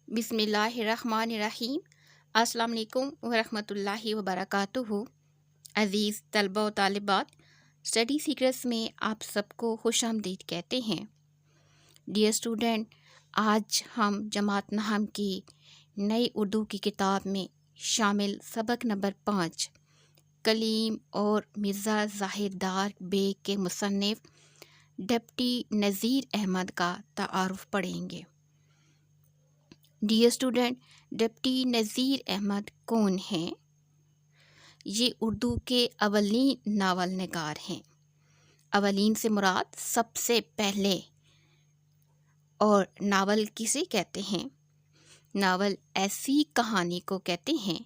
بسم اللہ الرحمن الرحیم۔ السلام علیکم ورحمۃ اللہ وبرکاتہ۔ عزیز طلبہ و طالبات، اسٹڈی سیکرٹس میں آپ سب کو خوش آمدید کہتے ہیں۔ ڈیئر اسٹوڈنٹ، آج ہم جماعت نہم کی نئی اردو کی کتاب میں شامل سبق نمبر 5 کلیم اور مرزا ظاہر ڈار بیگ کے مصنف ڈپٹی نذیر احمد کا تعارف پڑھیں گے۔ Dear student, deputy Nazir Ahmad کون ہیں؟ یہ اردو کے اولین ناول نگار ہیں۔ اولین سے مراد سب سے پہلے، اور ناول کسے کہتے ہیں؟ ناول ایسی کہانی کو کہتے ہیں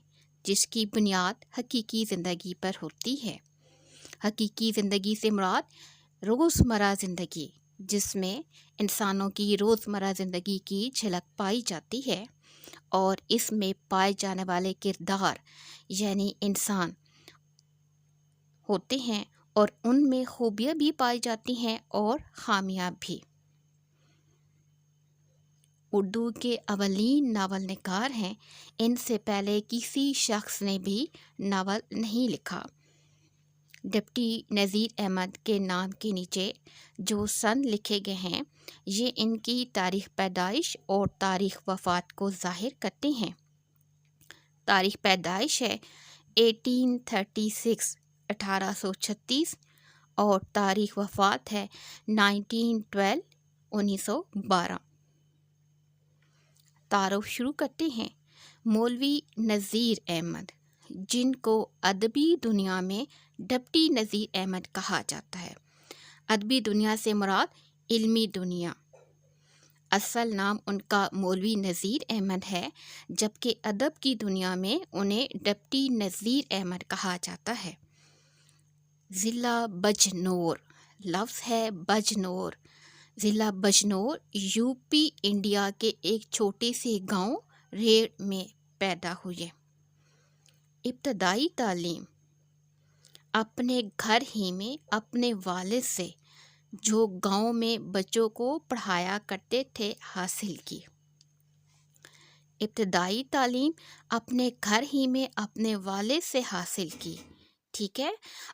جس کی بنیاد حقیقی زندگی پر ہوتی ہے۔ حقیقی زندگی سے مراد روزمرہ زندگی، جس میں انسانوں کی روزمرہ زندگی کی جھلک پائی جاتی ہے، اور اس میں پائے جانے والے کردار یعنی انسان ہوتے ہیں، اور ان میں خوبیاں بھی پائی جاتی ہیں اور خامیاں بھی۔ اردو کے اولین ناول نگار ہیں۔ ان سے پہلے کسی شخص نے بھی ناول نہیں لکھا۔ ڈپٹی نذیر احمد کے نام کے نیچے جو سن لکھے گئے ہیں، یہ ان کی تاریخ پیدائش اور تاریخ وفات کو ظاہر کرتے ہیں۔ تاریخ پیدائش ہے 1836 1836 اور تاریخ وفات ہے 1912 1912۔ تعارف شروع کرتے ہیں۔ مولوی نذیر احمد، جن کو ادبی دنیا میں ڈپٹی نذیر احمد کہا جاتا ہے۔ ادبی دنیا سے مراد علمی دنیا۔ اصل نام ان کا مولوی نذیر احمد ہے، جبکہ ادب کی دنیا میں انہیں ڈپٹی نذیر احمد کہا جاتا ہے۔ ضلع بجنور، لفظ ہے بجنور۔ ضلع بجنور یو پی انڈیا کے ایک چھوٹے سے گاؤں ریڑ میں پیدا ہوئے۔ ابتدائی تعلیم اپنے گھر ہی میں اپنے والد سے، جو گاؤں میں بچوں کو پڑھایا کرتے تھے، حاصل کی۔ ابتدائی تعلیم اپنے گھر ہی میں اپنے والد سے حاصل کی، ٹھیک ہے۔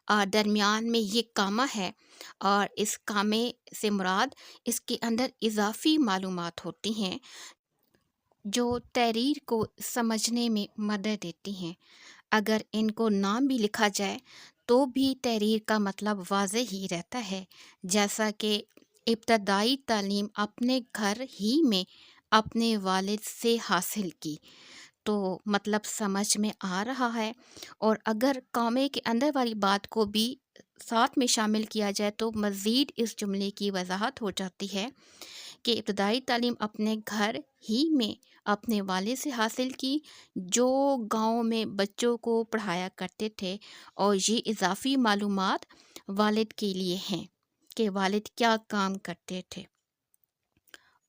اور درمیان میں یہ کامہ ہے، اور اس کامے سے مراد اس کے اندر اضافی معلومات ہوتی ہیں جو تحریر کو سمجھنے میں مدد دیتی ہیں۔ اگر ان کو نام بھی لکھا جائے تو بھی تحریر کا مطلب واضح ہی رہتا ہے، جیسا کہ ابتدائی تعلیم اپنے گھر ہی میں اپنے والد سے حاصل کی، تو مطلب سمجھ میں آ رہا ہے۔ اور اگر کامے کے اندر والی بات کو بھی ساتھ میں شامل کیا جائے تو مزید اس جملے کی وضاحت ہو جاتی ہے کہ ابتدائی تعلیم اپنے گھر ہی میں اپنے والد سے حاصل کی، جو گاؤں میں بچوں کو پڑھایا کرتے تھے۔ اور یہ اضافی معلومات والد کے لیے ہیں کہ والد کیا کام کرتے تھے۔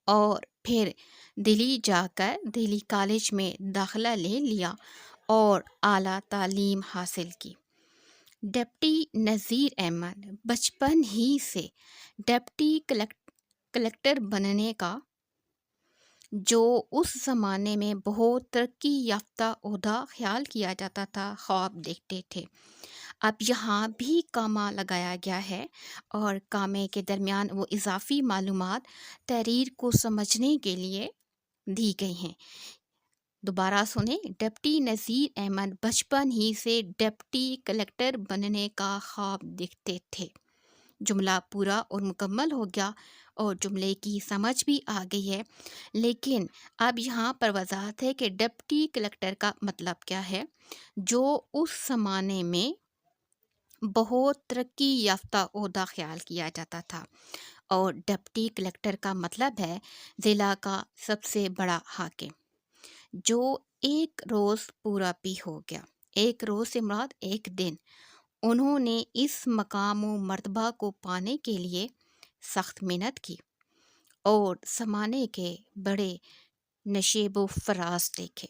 اور پھر دلی جا کر دلی کالج میں داخلہ لے لیا اور اعلیٰ تعلیم حاصل کی۔ ڈپٹی نذیر احمد بچپن ہی سے ڈپٹی کلکٹر بننے کا، جو اس زمانے میں بہت ترقی یافتہ عہدہ خیال کیا جاتا تھا، خواب دیکھتے تھے۔ اب یہاں بھی کامہ لگایا گیا ہے، اور کامے کے درمیان وہ اضافی معلومات تحریر کو سمجھنے کے لیے دی گئی ہیں۔ دوبارہ سنیں، ڈپٹی نذیر احمد بچپن ہی سے ڈپٹی کلکٹر بننے کا خواب دیکھتے تھے۔ جملہ پورا اور مکمل ہو گیا اور جملے کی سمجھ بھی آ گئی ہے، لیکن اب یہاں پر وضاحت ہے کہ ڈپٹی کلکٹر کا مطلب کیا ہے، جو اس زمانے میں بہت ترقی یافتہ عہدہ خیال کیا جاتا تھا۔ اور ڈپٹی کلکٹر کا مطلب ہے ضلع کا سب سے بڑا حاکم، جو ایک روز پورا بھی ہو گیا۔ ایک روز سے مراد ایک دن۔ انہوں نے اس مقام و مرتبہ کو پانے کے لیے سخت محنت کی اور زمانے کے بڑے نشیب و فراز دیکھے۔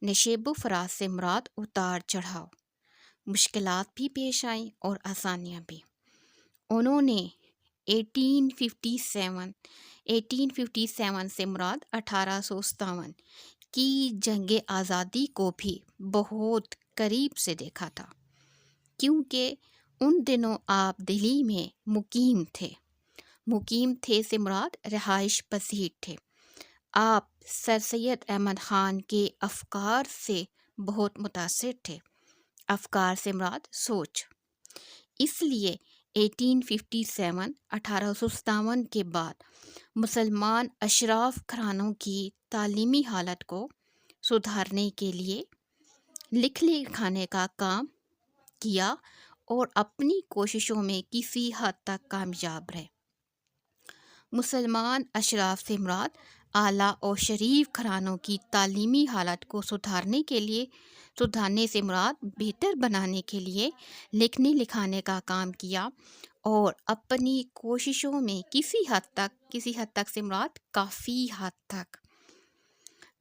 نشیب و فراز سے مراد اتار چڑھاؤ، مشکلات بھی پیش آئیں اور آسانیاں بھی۔ انہوں نے 1857 1857 سے مراد 1857 کی جنگ آزادی کو بھی بہت قریب سے دیکھا تھا، کیونکہ ان دنوں آپ دہلی میں مقیم تھے سے مراد رہائش پذیر تھے۔ آپ سر سید احمد خان کے افکار سے بہت متاثر تھے۔ افکار سے مراد سوچ۔ اس لیے 1857 کے بعد مسلمان اشراف گھرانوں کی تعلیمی حالت کو سدھارنے کے لیے لکھنے لکھانے کا کام کیا اور اپنی کوششوں میں کسی حد تک کامیاب رہے۔ مسلمان اشراف سے مراد اعلیٰ اور شریف گھرانوں کی تعلیمی حالت کو سدھارنے سے مراد بہتر بنانے کے لیے لکھنے لکھانے کا کام کیا اور اپنی کوششوں میں کسی حد تک سے مراد کافی حد تک۔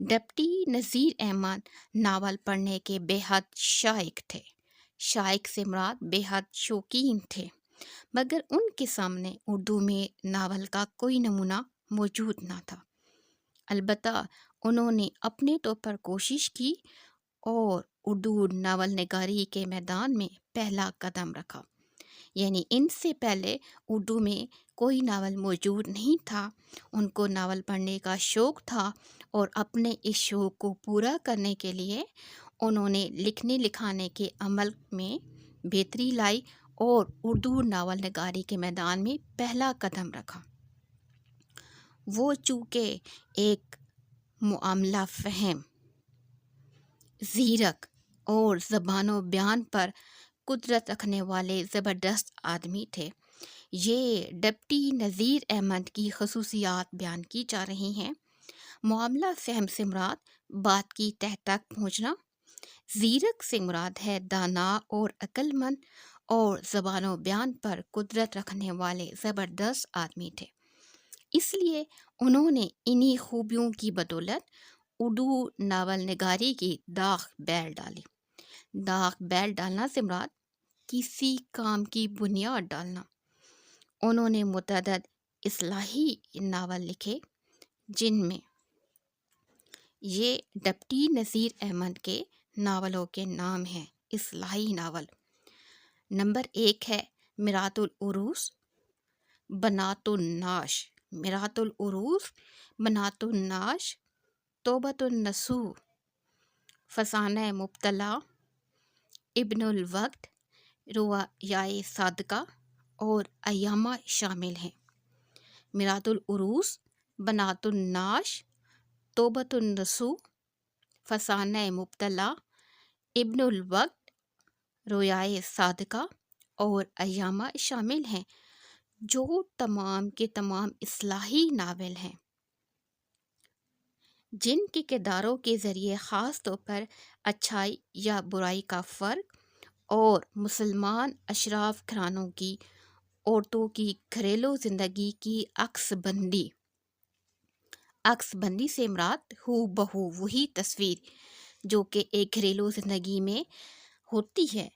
ڈپٹی نذیر احمد ناول پڑھنے کے بے حد شائق تھے۔ شائق سے مراد بے حد شوقین تھے، مگر ان کے سامنے اردو میں ناول کا کوئی نمونہ موجود نہ تھا۔ البتہ انہوں نے اپنے طور پر کوشش کی اور اردو ناول نگاری کے میدان میں پہلا قدم رکھا۔ یعنی ان سے پہلے اردو میں کوئی ناول موجود نہیں تھا۔ ان کو ناول پڑھنے کا شوق تھا اور اپنے اس شوق کو پورا کرنے کے لیے انہوں نے لکھنے لکھانے کے عمل میں بہتری لائی اور اردو ناول نگاری کے میدان میں پہلا قدم رکھا۔ وہ چونکہ ایک معاملہ فہم، زیرک اور زبان و بیان پر قدرت رکھنے والے زبردست آدمی تھے۔ یہ ڈپٹی نذیر احمد کی خصوصیات بیان کی جا رہی ہیں۔ معاملہ فہم سے مراد بات کی تہ تک پہنچنا، زیرک سے مراد ہے دانا اور عقل مند، اور زبان و بیان پر قدرت رکھنے والے زبردست آدمی تھے۔ اس لیے انہوں نے انہی خوبیوں کی بدولت اردو ناول نگاری کی داغ بیل ڈالی۔ داغ بیل ڈالنا سے مراد کسی کام کی بنیاد ڈالنا۔ انہوں نے متعدد اصلاحی ناول لکھے، جن میں یہ ڈپٹی نذیر احمد کے ناولوں کے نام ہیں۔ اصلاحی ناول نمبر 1 ہے میرات العروس، بنات الناش، میرات العروس، بنات الناش، توبۃ النصوح، فسانہ مبتلا، ابن الوقت، رویائے صادقہ اور ایامہ شامل ہیں۔ میرات العروس، بنات الناش، توبۃ النصوح، فسانہ مبتلا، ابن الوقت، رویائے صادقہ اور ایامہ شامل ہیں، جو تمام کے تمام اصلاحی ناول ہیں، جن کے کرداروں کے ذریعے خاص طور پر اچھائی یا برائی کا فرق اور مسلمان اشراف گھرانوں کی عورتوں کی گھریلو زندگی کی عکس بندی سے مراد ہو بہو وہی تصویر جو کہ ایک گھریلو زندگی میں ہوتی ہے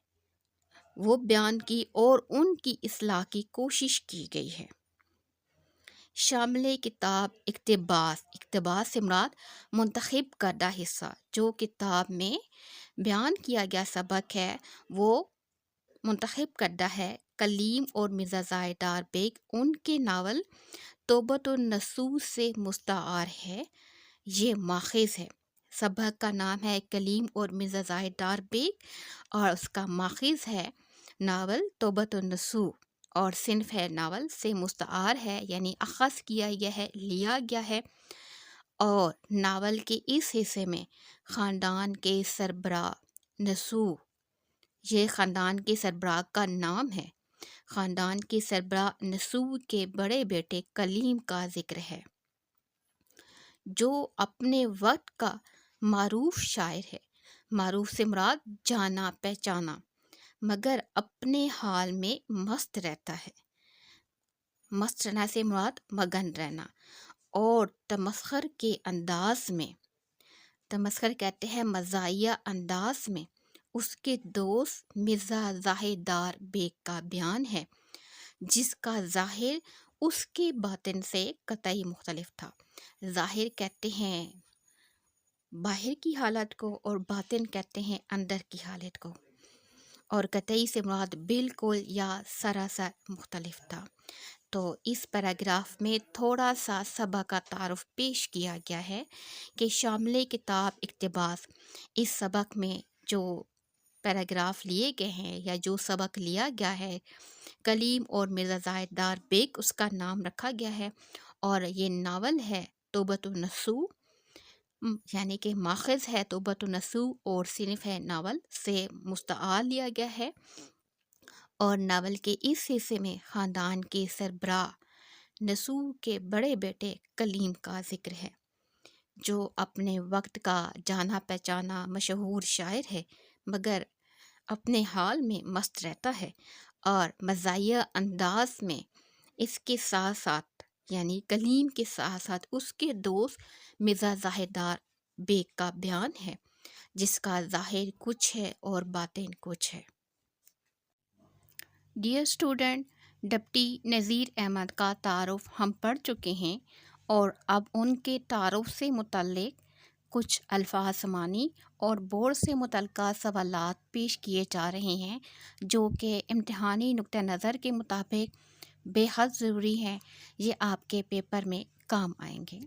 وہ بیان کی اور ان کی اصلاح کی کوشش کی گئی ہے۔ شامل کتاب اقتباس سے مراد منتخب کردہ حصہ، جو کتاب میں بیان کیا گیا سبق ہے وہ منتخب کردہ ہے۔ کلیم اور مرزا زاہدار بیگ ان کے ناول توبۃ النصوح سے مستعار ہے۔ یہ ماخذ ہے۔ سبق کا نام ہے کلیم اور مرزا زاہدار بیگ اور اس کا ماخذ ہے ناول توبۃ النصوح، اور صنف ہے ناول سے مستعار ہے، یعنی اخذ کیا گیا ہے، لیا گیا ہے۔ اور ناول کے اس حصے میں خاندان کے سربراہ نصوح، یہ خاندان کے سربراہ کا نام ہے، خاندان کے سربراہ نصوح کے بڑے بیٹے کلیم کا ذکر ہے، جو اپنے وقت کا معروف شاعر ہے۔ معروف سے مراد جانا پہچانا، مگر اپنے حال میں مست رہتا ہے۔ مست رہنا سے مراد مگن رہنا، اور تمسخر کے انداز میں، تمسخر کہتے ہیں مزاحیہ انداز میں، اس کے دوست مرزا زاہدار بیگ کا بیان ہے، جس کا ظاہر اس کے باطن سے قطعی مختلف تھا۔ ظاہر کہتے ہیں باہر کی حالت کو اور باطن کہتے ہیں اندر کی حالت کو، اور قطعی سے مراد بالکل یا سراسر مختلف تھا۔ تو اس پیراگراف میں تھوڑا سا سبق کا تعارف پیش کیا گیا ہے کہ شامل کتاب اقتباس اس سبق میں جو پیراگراف لیے گئے ہیں یا جو سبق لیا گیا ہے، کلیم اور مرزا زاہد دار بیگ اس کا نام رکھا گیا ہے، اور یہ ناول ہے توبۃ النصوح، یعنی کہ ماخذ ہے توبۃ النصوح اور صنف ہے ناول سے مستعار لیا گیا ہے۔ اور ناول کے اس حصے میں خاندان کے سربراہ نصوح کے بڑے بیٹے کلیم کا ذکر ہے، جو اپنے وقت کا جانا پہچانا مشہور شاعر ہے، مگر اپنے حال میں مست رہتا ہے، اور مزاحیہ انداز میں اس کے ساتھ ساتھ یعنی کلیم کے ساتھ ساتھ اس کے دوست مرزا زاہد دار بیگ کا بیان ہے، جس کا ظاہر کچھ ہے اور باطن کچھ ہے۔ Dear student, deputy Nazir Ahmad کا تعارف ہم پڑھ چکے ہیں، اور اب ان کے تعارف سے متعلق کچھ الفاظ سمانی اور بورڈ سے متعلقہ سوالات پیش کیے جا رہے ہیں، جو کہ امتحانی نقطہ نظر کے مطابق بے حد ضروری ہیں۔ یہ آپ کے پیپر میں کام آئیں گے۔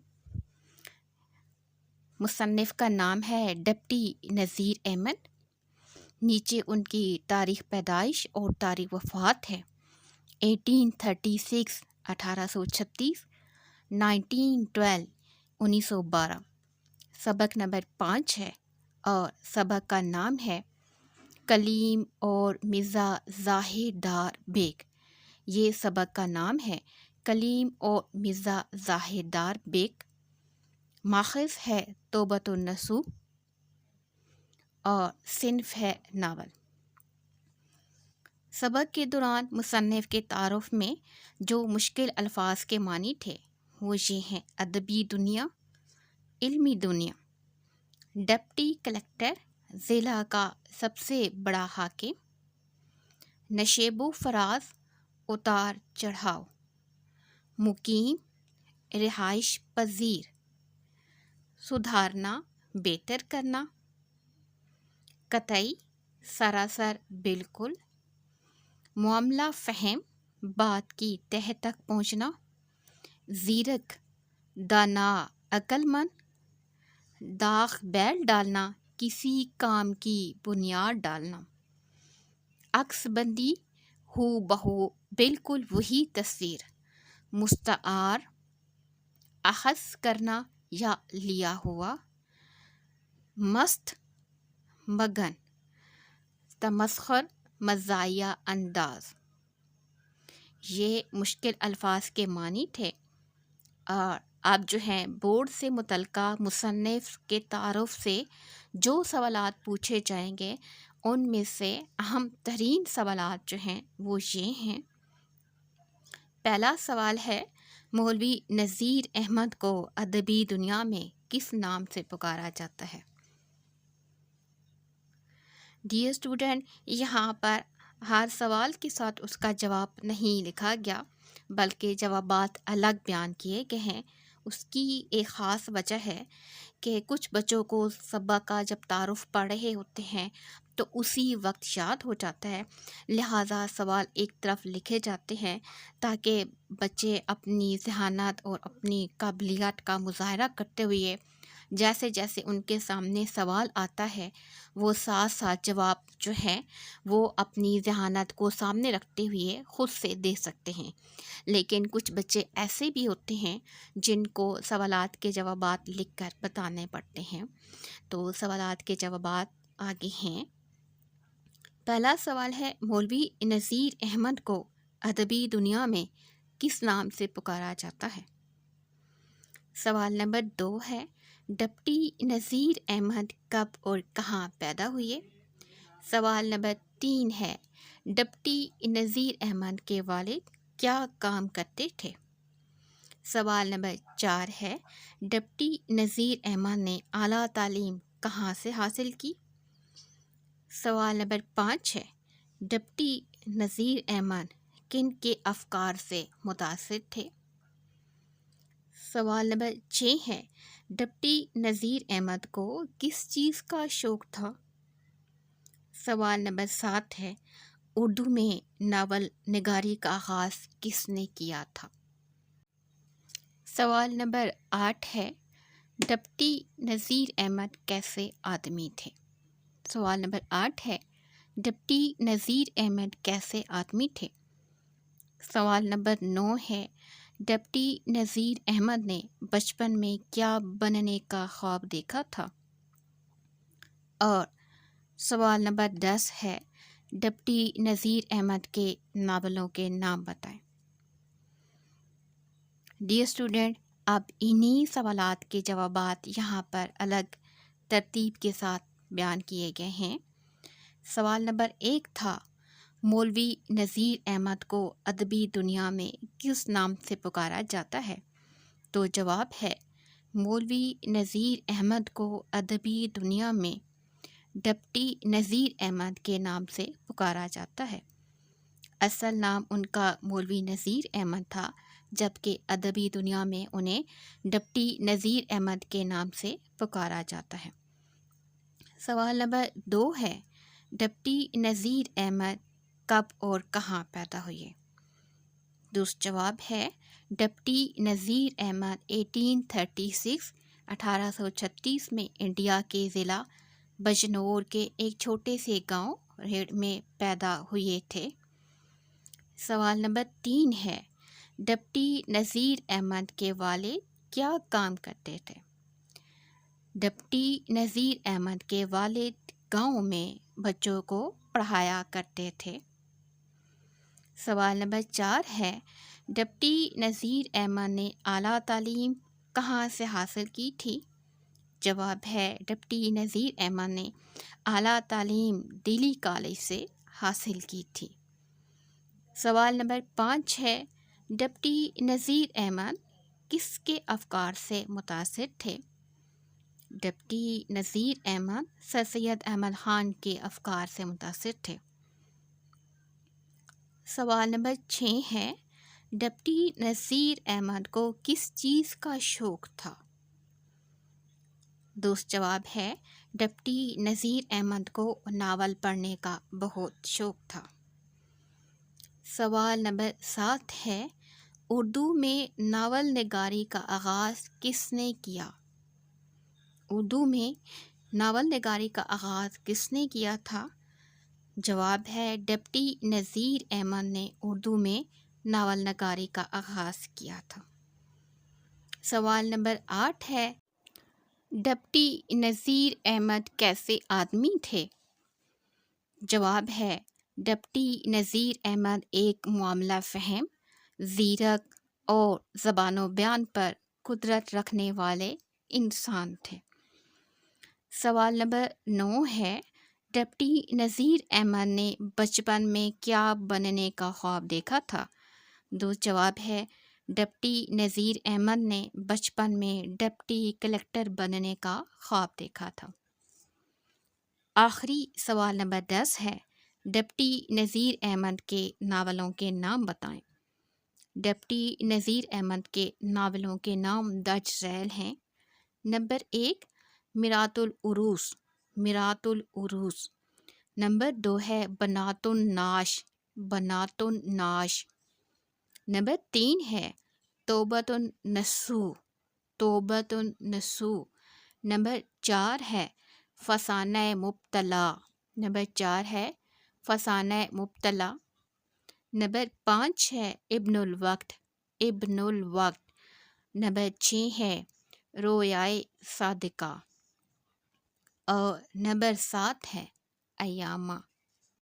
مصنف کا نام ہے ڈپٹی نذیر احمد، نیچے ان کی تاریخ پیدائش اور تاریخ وفات ہے 1836 1836، 1912 1912۔ سبق نمبر 5 ہے، اور سبق کا نام ہے کلیم اور مرزا زاہد دار بیگ۔ یہ سبق کا نام ہے کلیم اور مرزا زاہد دار بیگ، ماخذ ہے توبۃ النصوح اور صنف ہے ناول۔ سبق کے دوران مصنف کے تعارف میں جو مشکل الفاظ کے معنی تھے وہ یہ ہیں: ادبی دنیا، علمی دنیا، ڈپٹی کلکٹر، ضلع کا سب سے بڑا حاکم، نشیب و فراز، اتار چڑھاؤ، مقیم، رہائش پذیر، سدھارنا، بہتر کرنا، قطعی، سراسر، بالکل، معاملہ فہم، بات کی تہ تک پہنچنا، زیرک، دانا، عقل مند، داغ بیل ڈالنا، کسی کام کی بنیاد ڈالنا، عکس بندی، ہو بہو بالکل وہی تصویر، مستعار، اخذ کرنا یا لیا ہوا، مست، مگن، تمسخر، مزاحیہ انداز۔ یہ مشکل الفاظ کے معنی تھے، اور اب جو ہیں بورڈ سے متعلقہ مصنف کے تعارف سے جو سوالات پوچھے جائیں گے، ان میں سے اہم ترین سوالات جو ہیں وہ یہ ہیں۔ پہلا سوال ہے، مولوی نذیر احمد کو ادبی دنیا میں کس نام سے پکارا جاتا ہے؟ ڈیئر اسٹوڈنٹ، یہاں پر ہر سوال کے ساتھ اس کا جواب نہیں لکھا گیا، بلکہ جوابات الگ بیان کیے گئے ہیں۔ اس کی ایک خاص وجہ ہے کہ کچھ بچوں کو سبق کا جب تعارف پڑھ رہے ہوتے ہیں تو اسی وقت یاد ہو جاتا ہے، لہٰذا سوال ایک طرف لکھے جاتے ہیں تاکہ بچے اپنی ذہانت اور اپنی قابلیت کا مظاہرہ کرتے ہوئے جیسے جیسے ان کے سامنے سوال آتا ہے وہ ساتھ ساتھ جواب جو ہے وہ اپنی ذہانت کو سامنے رکھتے ہوئے خود سے دے سکتے ہیں۔ لیکن کچھ بچے ایسے بھی ہوتے ہیں جن کو سوالات کے جوابات لکھ کر بتانے پڑتے ہیں۔ تو سوالات کے جوابات آگے ہیں۔ پہلا سوال ہے، مولوی نذیر احمد کو ادبی دنیا میں کس نام سے پکارا جاتا ہے؟ سوال نمبر 2 ہے، ڈپٹی نذیر احمد کب اور کہاں پیدا ہوئے؟ سوال نمبر 3 ہے، ڈپٹی نذیر احمد کے والد کیا کام کرتے تھے؟ سوال نمبر 4 ہے، ڈپٹی نذیر احمد نے اعلیٰ تعلیم کہاں سے حاصل کی؟ سوال نمبر 5 ہے، ڈپٹی نذیر احمد کن کے افکار سے متاثر تھے؟ سوال نمبر 6 ہے، ڈپٹی نذیر احمد کو کس چیز کا شوق تھا؟ سوال نمبر 7 ہے، اردو میں ناول نگاری کا آغاز کس نے کیا تھا؟ سوال نمبر 8 ہے، ڈپٹی نذیر احمد کیسے آدمی تھے؟ سوال نمبر 8 ہے، ڈپٹی نذیر احمد کیسے آدمی تھے؟ سوال نمبر 9 ہے، ڈپٹی نذیر احمد نے بچپن میں کیا بننے کا خواب دیکھا تھا؟ اور سوال نمبر 10 ہے، ڈپٹی نذیر احمد کے ناولوں کے نام بتائیں۔ ڈیئر اسٹوڈنٹ، اب انہی سوالات کے جوابات یہاں پر الگ ترتیب کے ساتھ بیان کیے گئے ہیں۔ سوال نمبر 1 تھا، مولوی نذیر احمد کو ادبی دنیا میں کس نام سے پکارا جاتا ہے؟ تو جواب ہے، مولوی نذیر احمد کو ادبی دنیا میں ڈپٹی نذیر احمد کے نام سے پکارا جاتا ہے۔ اصل نام ان کا مولوی نذیر احمد تھا، جبکہ ادبی دنیا میں انہیں ڈپٹی نذیر احمد کے نام سے پکارا جاتا ہے۔ سوال نمبر 2 ہے، ڈپٹی نذیر احمد کب اور کہاں پیدا ہوئے؟ دوست جواب ہے، ڈپٹی نذیر احمد 1836 میں انڈیا کے ضلع بجنور کے ایک چھوٹے سے گاؤں ریڑ میں پیدا ہوئے تھے۔ سوال نمبر 3 ہے، ڈپٹی نذیر احمد کے والد کیا کام کرتے تھے؟ ڈپٹی نذیر احمد کے والد گاؤں میں بچوں کو پڑھایا کرتے تھے۔ سوال نمبر 4 ہے، ڈپٹی نذیر احمد نے اعلیٰ تعلیم کہاں سے حاصل کی تھی؟ جواب ہے، ڈپٹی نذیر احمد نے اعلیٰ تعلیم دلی کالج سے حاصل کی تھی۔ سوال نمبر 5 ہے، ڈپٹی نذیر احمد کس کے افکار سے متاثر تھے؟ ڈپٹی نذیر احمد سر سید احمد خان کے افکار سے متاثر تھے۔ سوال نمبر 6 ہے، ڈپٹی نذیر احمد کو کس چیز کا شوق تھا؟ دوست جواب ہے، ڈپٹی نذیر احمد کو ناول پڑھنے کا بہت شوق تھا۔ سوال نمبر 7 ہے، اردو میں ناول نگاری کا آغاز کس نے کیا؟ اردو میں ناول نگاری کا آغاز کس نے کیا تھا؟ جواب ہے، ڈپٹی نذیر احمد نے اردو میں ناول نگاری کا آغاز کیا تھا۔ سوال نمبر 8 ہے، ڈپٹی نذیر احمد کیسے آدمی تھے؟ جواب ہے، ڈپٹی نذیر احمد ایک معاملہ فہم، زیرک اور زبان و بیان پر قدرت رکھنے والے انسان تھے۔ سوال نمبر 9 ہے، ڈپٹی نذیر احمد نے بچپن میں کیا بننے کا خواب دیکھا تھا؟ دوست جواب ہے، ڈپٹی نذیر احمد نے بچپن میں ڈپٹی کلکٹر بننے کا خواب دیکھا تھا۔ آخری سوال نمبر 10 ہے، ڈپٹی نذیر احمد کے ناولوں کے نام بتائیں۔ ڈپٹی نذیر احمد کے ناولوں کے نام درج ذیل ہیں۔ نمبر 1، میرات العروس۔ نمبر 2 ہے بنات الناش۔ نمبر 3 ہے توبۃ النصوح۔ نمبر 4 ہے فسانہ مبتلا۔ نمبر 5 ہے ابن الوقت۔ نمبر 6 ہے رویائے صادقہ اور نمبر 7 ہے ایامہ۔